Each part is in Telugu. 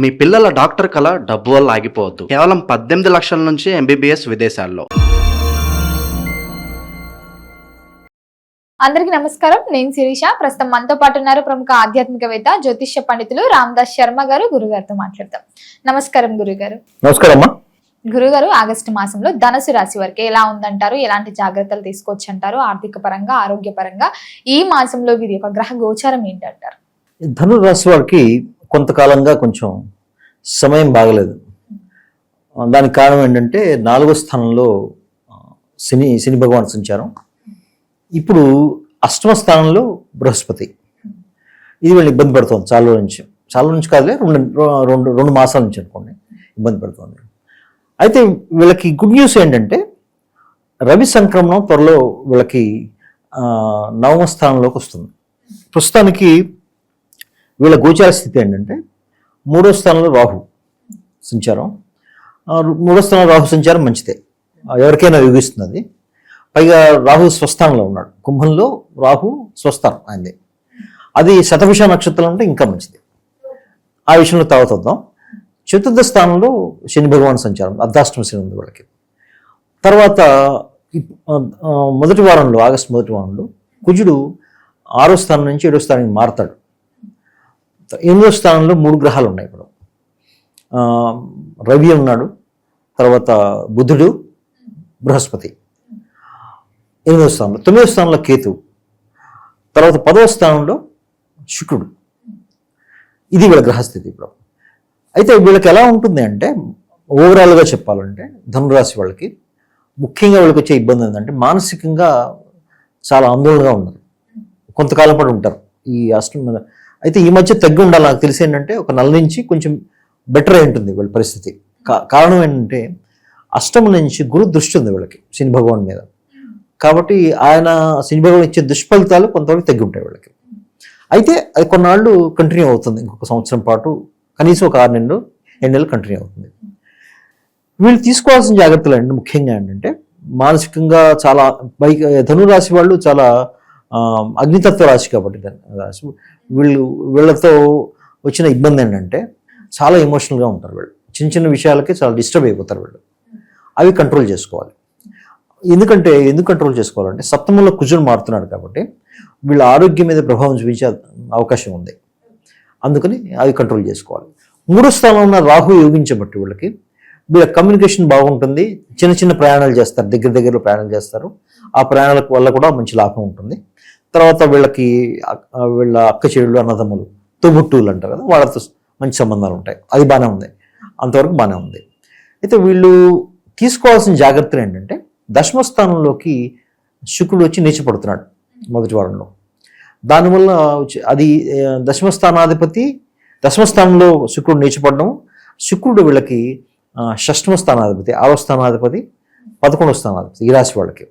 మీ పిల్లల డాక్టర్ కల డబ్బు వల్ల ఆగిపోవద్దు. కేవలం 18 లక్షల నుంచి ఎంబీబీఎస్ విదేశాల్లో. అందరికీ నమస్కారం. నేను శిరీష. ప్రస్తుతం మనతో పాటు ఉన్నారు ప్రముఖ ఆధ్యాత్మికవేత్త జ్యోతిష్య పండితులు రామదాస్ శర్మ గారు. గురుగారితో మాట్లాడతాం. నమస్కారం గురుగారు. నమస్కారం. గురుగారు, ఆగస్టు మాసంలో ధనుసు రాశి వారికి ఎలా ఉందంటారు? ఎలాంటి జాగ్రత్తలు తీసుకోవచ్చు అంటారు? ఆర్థిక పరంగా, ఆరోగ్య పరంగా ఈ మాసంలో వీరి యొక్క గ్రహ గోచారం ఏంటంటారు? ధనుసు రాశి వారికి కొంతకాలంగా కొంచెం సమయం బాగలేదు. దానికి కారణం ఏంటంటే 4వ స్థానంలో శని భగవాన్ సంచారం. ఇప్పుడు 8వ స్థానంలో బృహస్పతి. ఇది వీళ్ళు ఇబ్బంది పడుతుంది చాలా నుంచి కాదులే, రెండు మాసాల నుంచి అనుకోండి ఇబ్బంది పడుతుంది. అయితే వీళ్ళకి గుడ్ న్యూస్ ఏంటంటే రవి సంక్రమణం త్వరలో వీళ్ళకి 9వ స్థానంలోకి వస్తుంది. ప్రస్తుతానికి వీళ్ళ గోచార స్థితి ఏంటంటే 3వ స్థానంలో రాహు సంచారం. 3వ స్థానంలో రాహు సంచారం మంచిదే, ఎవరికైనా యోగిస్తుంది అది. పైగా రాహు స్వస్థానంలో ఉన్నాడు. కుంభంలో రాహు స్వస్థానం ఆయనది. అది శతభిష నక్షత్రం అంటే ఇంకా మంచిది. ఆ విషయంలో తర్వాత వద్దాం. 4వ స్థానంలో శని భగవాన్ సంచారం, అర్ధాష్టమ శని ఉంది వాళ్ళకి. తర్వాత మొదటి వారంలో, ఆగస్టు మొదటి వారంలో కుజుడు 6వ స్థానం నుంచి 7వ స్థానానికి మారతాడు. 8వ స్థానంలో 3 గ్రహాలు ఉన్నాయి ఇప్పుడు. రవి ఉన్నాడు, తర్వాత బుధుడు, బృహస్పతి 8వ స్థానంలో. 9వ స్థానంలో కేతు, తర్వాత 10వ స్థానంలో శుక్రుడు. ఇది వీళ్ళ గ్రహస్థితి ఇప్పుడు. అయితే వీళ్ళకి ఎలా ఉంటుంది అంటే ఓవరాల్గా చెప్పాలంటే ధనురాశి వాళ్ళకి ముఖ్యంగా వీళ్ళకి వచ్చే ఇబ్బంది ఏంటంటే మానసికంగా చాలా ఆందోళనగా ఉన్నారు. కొంతకాలం పాటు ఉంటారు ఈ అష్టమ. అయితే ఈ మధ్య తగ్గి ఉండాలి. నాకు తెలిసి ఏంటంటే ఒక 4 నుంచి కొంచెం బెటర్ అయి ఉంటుంది వీళ్ళ పరిస్థితి. కారణం ఏంటంటే అష్టమ నుంచి గురు దృష్టి ఉంది వీళ్ళకి శని భగవాన్ మీద. కాబట్టి ఆయన శని భగవాన్ ఇచ్చే దుష్ఫలితాలు కొంతవరకు తగ్గి ఉంటాయి వీళ్ళకి. అయితే అది కొన్నాళ్ళు కంటిన్యూ అవుతుంది, ఇంకొక సంవత్సరం పాటు, కనీసం ఒక 6 నెలలు 8 నెలలు కంటిన్యూ అవుతుంది. వీళ్ళు తీసుకోవాల్సిన జాగ్రత్తలు అండి ముఖ్యంగా ఏంటంటే మానసికంగా చాలా ధనురాశి వాళ్ళు చాలా అగ్నితత్వ రాశి కాబట్టి రాశి వీళ్ళతో వచ్చిన ఇబ్బంది ఏంటంటే చాలా ఎమోషనల్గా ఉంటారు వీళ్ళు. చిన్న చిన్న విషయాలకే చాలా డిస్టర్బ్ అయిపోతారు వీళ్ళు. అవి కంట్రోల్ చేసుకోవాలి. ఎందుకు కంట్రోల్ చేసుకోవాలంటే సప్తమంలో కుజుడు మారుతున్నాడు కాబట్టి వీళ్ళ ఆరోగ్యం మీద ప్రభావం చూపించే అవకాశం ఉంది. అందుకని అవి కంట్రోల్ చేసుకోవాలి. 3వ స్థానంలో ఉన్న రాహు యోగించబట్టి వీళ్ళ కమ్యూనికేషన్ బాగుంటుంది. చిన్న చిన్న ప్రయాణాలు చేస్తారు, దగ్గరలో ప్రయాణాలు చేస్తారు. ఆ ప్రయాణాల వల్ల కూడా మంచి లాభం ఉంటుంది. తర్వాత వీళ్ళ అక్క చెల్లెళ్ళు, అన్నదమ్ములు, తోబుట్టువులు అంటారు కదా, వాళ్ళతో మంచి సంబంధాలు ఉంటాయి. అది బాగానే ఉంది, అంతవరకు బాగానే ఉంది. అయితే వీళ్ళు తీసుకోవాల్సిన జాగ్రత్తలు ఏంటంటే 10వ స్థానంలోకి శుక్రుడు వచ్చి నీచపడుతున్నాడు మొదటి వారంలో. దానివల్ల అది 10వ స్థానాధిపతి 10వ స్థానంలో శుక్రుడు నీచపడడం. శుక్రుడు వీళ్ళకి 6వ స్థానాధిపతి, 6వ స్థానాధిపతి, 11వ స్థానాధిపతి ఈ రాశి వాళ్ళకి.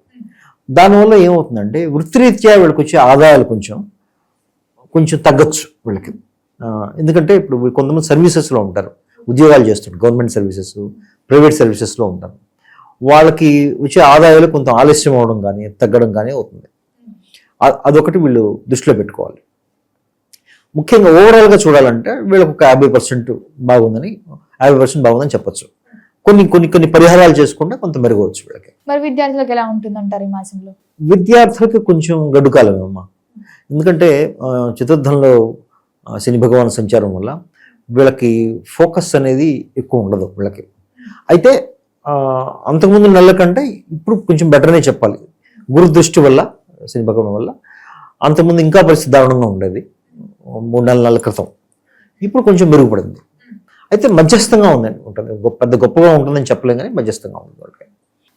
దానివల్ల ఏమవుతుందంటే వృత్తిరీత్యా వీళ్ళకి వచ్చే ఆదాయాలు కొంచెం తగ్గచ్చు వీళ్ళకి. ఎందుకంటే ఇప్పుడు కొంతమంది సర్వీసెస్లో ఉంటారు, ఉద్యోగాలు చేస్తుంటారు, గవర్నమెంట్ సర్వీసెస్, ప్రైవేట్ సర్వీసెస్లో ఉంటారు. వాళ్ళకి వచ్చే ఆదాయాలు కొంత ఆలస్యం అవడం కానీ తగ్గడం కానీ అవుతుంది. అదొకటి వీళ్ళు దృష్టిలో పెట్టుకోవాలి. ముఖ్యంగా ఓవరాల్గా చూడాలంటే వీళ్ళకి ఒక 50% బాగుందని 50% బాగుందని చెప్పచ్చు. కొన్ని పరిహారాలు చేసుకుంటే కొంత మెరుగవచ్చు వీళ్ళకి. మరి విద్యార్థులకు ఎలా ఉంటుందంటారు ఈ మాసంలో? విద్యార్థులకు కొంచెం గడ్డు కాలమేమ్మా. ఎందుకంటే చతుర్థంలో శని భగవాన్ సంచారం వల్ల వీళ్ళకి ఫోకస్ అనేది ఎక్కువ ఉండదు వీళ్ళకి. అయితే అంతకుముందు నెలల కంటే ఇప్పుడు కొంచెం బెటర్నే చెప్పాలి. గురు దృష్టి వల్ల, శని భగవాన్ వల్ల. అంతకుముందు ఇంకా పరిస్థితి దారుణంగా ఉండేది 3-4 నెలల క్రితం. ఇప్పుడు కొంచెం మెరుగుపడింది. అయితే మధ్యస్థంగా ఉందండి, ఉంటుంది. పెద్ద గొప్పగా ఉంటుందని చెప్పలేం కానీ మధ్యస్థంగా ఉంది వాళ్ళకి.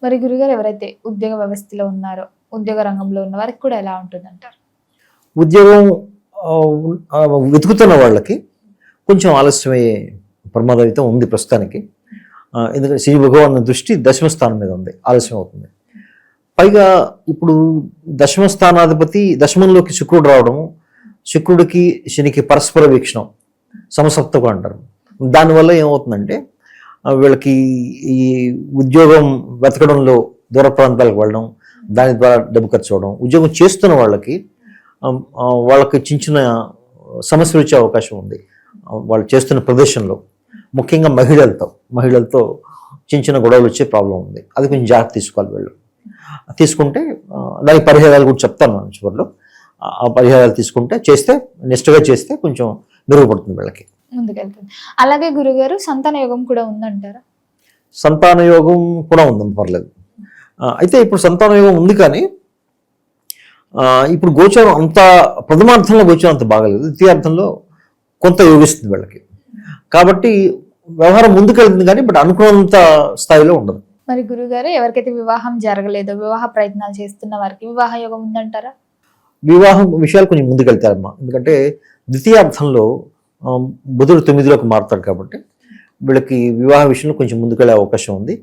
మరి గురుగారు, ఎవరైతే ఉద్యోగ వ్యవస్థలో ఉన్నారో, ఉద్యోగ రంగంలో ఉన్న వారికి కూడా ఎలా ఉంటుంది అంటారు? ఉద్యోగం వెతుకుతున్న వాళ్ళకి కొంచెం ఆలస్యమయ్యే ప్రమాదం అయితే ఉంది ప్రస్తుతానికి. ఎందుకంటే శని భగవాన్ దృష్టి 10వ స్థానం మీద ఉంది, ఆలస్యం అవుతుంది. పైగా ఇప్పుడు 10వ స్థానాధిపతి 10మంలోకి శుక్రుడు రావడము, శుక్రుడికి శనికి పరస్పర వీక్షణం, సమసప్తకం అంటారు. దానివల్ల ఏమవుతుందంటే వీళ్ళకి ఈ ఉద్యోగం వెతకడంలో దూర ప్రాంతాలకు వెళ్ళడం, దాని ద్వారా డబ్బు ఖర్చు అవడం, ఉద్యోగం చేస్తున్న వాళ్ళకి చిన్న చిన్న సమస్యలు వచ్చే అవకాశం ఉంది వాళ్ళు చేస్తున్న ప్రదేశంలో. ముఖ్యంగా మహిళలతో చిన్న చిన్న గొడవలు వచ్చే ప్రాబ్లం ఉంది. అది కొంచెం జాగ్రత్త తీసుకోవాలి వీళ్ళు. తీసుకుంటే దానికి పరిహారాలు కూడా చెప్తాను నేను చివరిలో. ఆ పరిహారాలు తీసుకుంటే నిష్ఠగా చేస్తే కొంచెం మెరుగుపడుతుంది వీళ్ళకి. ముందుకెళ్తుంది. అలాగే గురుగారు సంతాన యోగం కూడా ఉందంటారా? సంతాన యోగం కూడా ఉందని పర్లేదు. అయితే ఇప్పుడు సంతాన యోగం ఉంది, కానీ ఇప్పుడు గోచారం అంత ప్రథమార్థంలో గోచారం అంత బాగలేదు, ద్వితీయార్థంలో కొంత యోగిస్తుంది వీళ్ళకి. కాబట్టి వ్యవహారం ముందుకెళ్తుంది, కానీ బట్ అనుకున్నంత స్థాయిలో ఉండదు. మరి గురుగారు ఎవరికైతే వివాహం జరగలేదో, వివాహ ప్రయత్నాలు చేస్తున్న వారికి వివాహ యోగం ఉందంటారా? వివాహం విషయాలు కొంచెం ముందుకెళ్తారమ్మా. ఎందుకంటే ద్వితీయార్థంలో బుధుడు 9లోకి మారుతాడు, కాబట్టి వీళ్ళకి వివాహ విషయంలో కొంచెం ముందుకెళ్ళే అవకాశం ఉంది.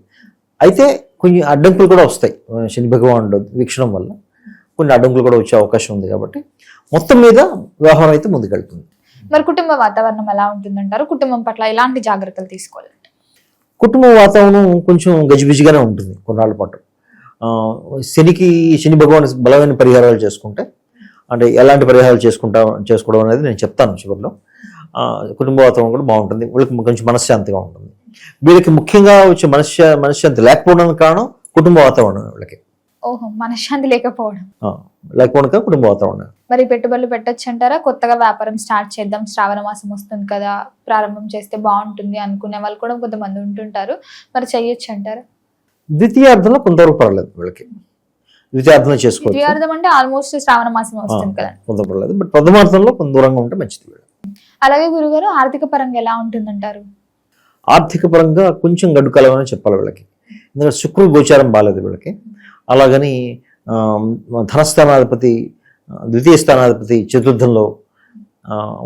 అయితే కొన్ని అడ్డంకులు కూడా వస్తాయి. శని భగవానుడు వీక్షణం వల్ల కొన్ని అడ్డంకులు కూడా వచ్చే అవకాశం ఉంది. కాబట్టి మొత్తం మీద వ్యవహారం అయితే ముందుకెళ్తుంది. మరి కుటుంబ వాతావరణం ఎలా ఉంటుందంటారు? కుటుంబం పట్ల ఎలాంటి జాగ్రత్తలు తీసుకోవాలి? కుటుంబ వాతావరణం కొంచెం గజిబిజిగానే ఉంటుంది కొన్నాళ్ళ పాటు. శని భగవాన్ బలమైన పరిహారాలు చేసుకుంటే, అంటే ఎలాంటి పరిహారాలు చేసుకోవడం అనేది నేను చెప్తాను చివరిలో. కుటుంబ వాతావరణం కూడా బాగుంటుంది, వీళ్ళకి కొంచెం మనశ్శాంతిగా ఉంటుంది. వీళ్ళకి ముఖ్యంగా వచ్చే మనశ్శాంతి లేకపోవడానికి కారణం కుటుంబ వాతావరణం. వీళ్ళకి మనశ్శాంతి లేకపోవడం కుటుంబ వాతావరణం. మరి పెట్టుబడులు పెట్టొచ్చు అంటారా? కొత్తగా వ్యాపారం స్టార్ట్ చేద్దాం, శ్రావణ మాసం వస్తుంది కదా, ప్రారంభం చేస్తే బాగుంటుంది అనుకునే వాళ్ళు కూడా కొంతమంది ఉంటుంటారు. మరి చెయ్యొచ్చు అంటారా? ద్వితీయార్థంలో కొంతవరకు పర్లేదు వీళ్ళకి. ద్వితీయార్థంలో చేసుకోవచ్చు. ద్వితీయార్థం అంటే ఆల్మోస్ట్ శ్రావణ మాసం వస్తుంది కదా, కొంత పర్లేదు. బట్ ప్రథమార్థంలో కొంత దూరంగా ఉంటే మంచిది. అలాగే గురుగారు ఆర్థిక పరంగా ఎలా ఉంటుందంటారు? ఆర్థిక పరంగా కొంచెం గడ్డు కలవని చెప్పాలి వీళ్ళకి. ఎందుకంటే శుక్రుడు గోచారం బాగాలేదు వీళ్ళకి. అలాగని ధనస్థానాధిపతి, ద్వితీయ స్థానాధిపతి చతుర్థంలో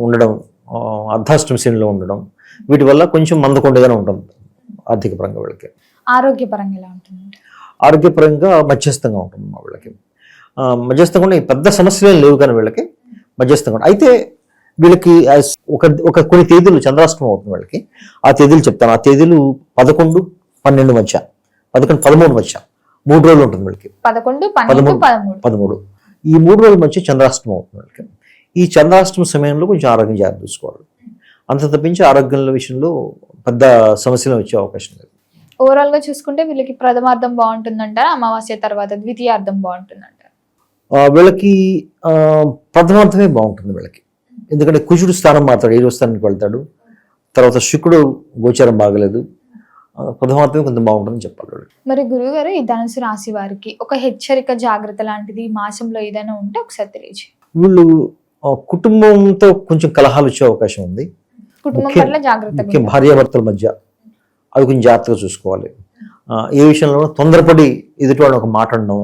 ఉండడం, అర్ధాష్టమ శనిలో ఉండడం, వీటి వల్ల కొంచెం మందకొండగానే ఉంటుంది ఆర్థిక పరంగా వీళ్ళకి. ఆరోగ్యపరంగా ఎలా ఉంటుంది? ఆరోగ్యపరంగా మధ్యస్థంగా ఉంటుంది మా వీళ్ళకి. మధ్యస్థంగా ఉండే పెద్ద సమస్యలు లేవు, కానీ వీళ్ళకి మధ్యస్థంగా. అయితే వీళ్ళకి కొన్ని తేదీలు చంద్రాష్టమం అవుతుంది వీళ్ళకి. ఆ తేదీలు చెప్తాను. ఆ తేదీలు 11, 12 మధ్య, 11, 13 మధ్య 3 రోజులు ఉంటుంది వీళ్ళకి. 11, 12, 13 ఈ 3 రోజుల మధ్య చంద్రాష్టమం అవుతుంది వీళ్ళకి. ఈ చంద్రాష్టమ సమయంలో కొంచెం ఆరోగ్యం జాగ్రత్త చూసుకోవాలి. అంత తప్పించి ఆరోగ్యం విషయంలో పెద్ద సమస్యలు వచ్చే అవకాశం లేదు. ఓవరాల్ గా చూసుకుంటే వీళ్ళకి ప్రథమార్థం బాగుంటుందంటారా, అమావాస్య తర్వాత ద్వితీయార్థం బాగుంటుందంటారా? వీళ్ళకి ప్రథమార్థమే బాగుంటుంది వీళ్ళకి. ఎందుకంటే కుజుడు స్థానం మాత్రం 7వ స్థానానికి వెళ్తాడు. తర్వాత శుక్రుడు గోచారం బాగలేదు. ప్రథమార్థమే కొంత బాగుంటుందని చెప్పాలి. మరి గురువు గారు ఈ ధనుసు రాశి వారికి ఒక హెచ్చరిక జాగ్రత్త లాంటిది మాసంలో ఏదైనా ఉంటే ఒకసారి తెలియజేయండి. వీళ్ళు కుటుంబంతో కొంచెం కలహాలు వచ్చే అవకాశం ఉంది. కుటుంబం పట్ల జాగ్రత్త, భార్యాభర్తల మధ్య అది కొంచెం జాగ్రత్తగా చూసుకోవాలి. ఏ విషయంలో తొందరపడి ఎదుటి వాళ్ళని ఒక మాట అనడం,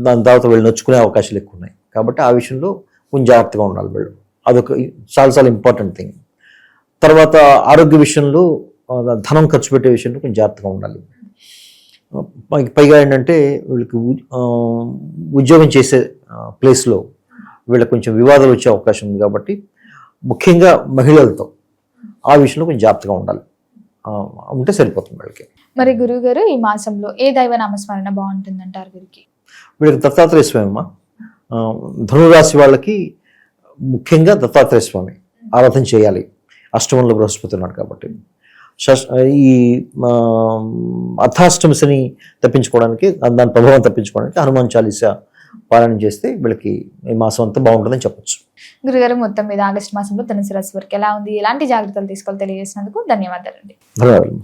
దాని తర్వాత వీళ్ళు నొచ్చుకునే అవకాశాలు ఎక్కువ ఉన్నాయి. కాబట్టి ఆ విషయంలో కొంచెం జాగ్రత్తగా ఉండాలి వీళ్ళు. అదొక చాలా ఇంపార్టెంట్ థింగ్. తర్వాత ఆరోగ్య విషయంలో, ధనం ఖర్చు పెట్టే విషయంలో కొంచెం జాగ్రత్తగా ఉండాలి. పైగా ఏంటంటే వీళ్ళకి ఉద్యోగం చేసే ప్లేస్లో వీళ్ళకి కొంచెం వివాదాలు వచ్చే అవకాశం ఉంది. కాబట్టి ముఖ్యంగా మహిళలతో ఆ విషయంలో కొంచెం జాగ్రత్తగా ఉండాలి. ఉంటే సరిపోతుంది వీళ్ళకి. మరి గురువు గారు ఈ మాసంలో ఏ దైవ నామస్మరణ బాగుంటుంది అంటారు? వీళ్ళకి దత్తాత్రేయ స్వామి అమ్మ. ధనురాశి వాళ్ళకి ముఖ్యంగా దత్తాత్రేయ స్వామి ఆరాధన చేయాలి. అష్టమంలో బృహస్పతి ఉన్నాడు కాబట్టి. ఈ అర్ధాష్టమ శని తప్పించుకోవడానికి, దాని ప్రభావం తప్పించుకోవడానికి హనుమాన్ చాలీసా పారాయణ చేస్తే వీళ్ళకి ఈ మాసం అంతా బాగుంటుందని చెప్పొచ్చు. గురుగారు మొత్తం మీద ఆగస్టు మాసంలో ధనుసు రాశి వారికి ఎలా ఉంది, ఎలాంటి జాగ్రత్తలు తీసుకోవాలి తెలియజేసినందుకు ధన్యవాదాలండి. ధన్యవాదాలు.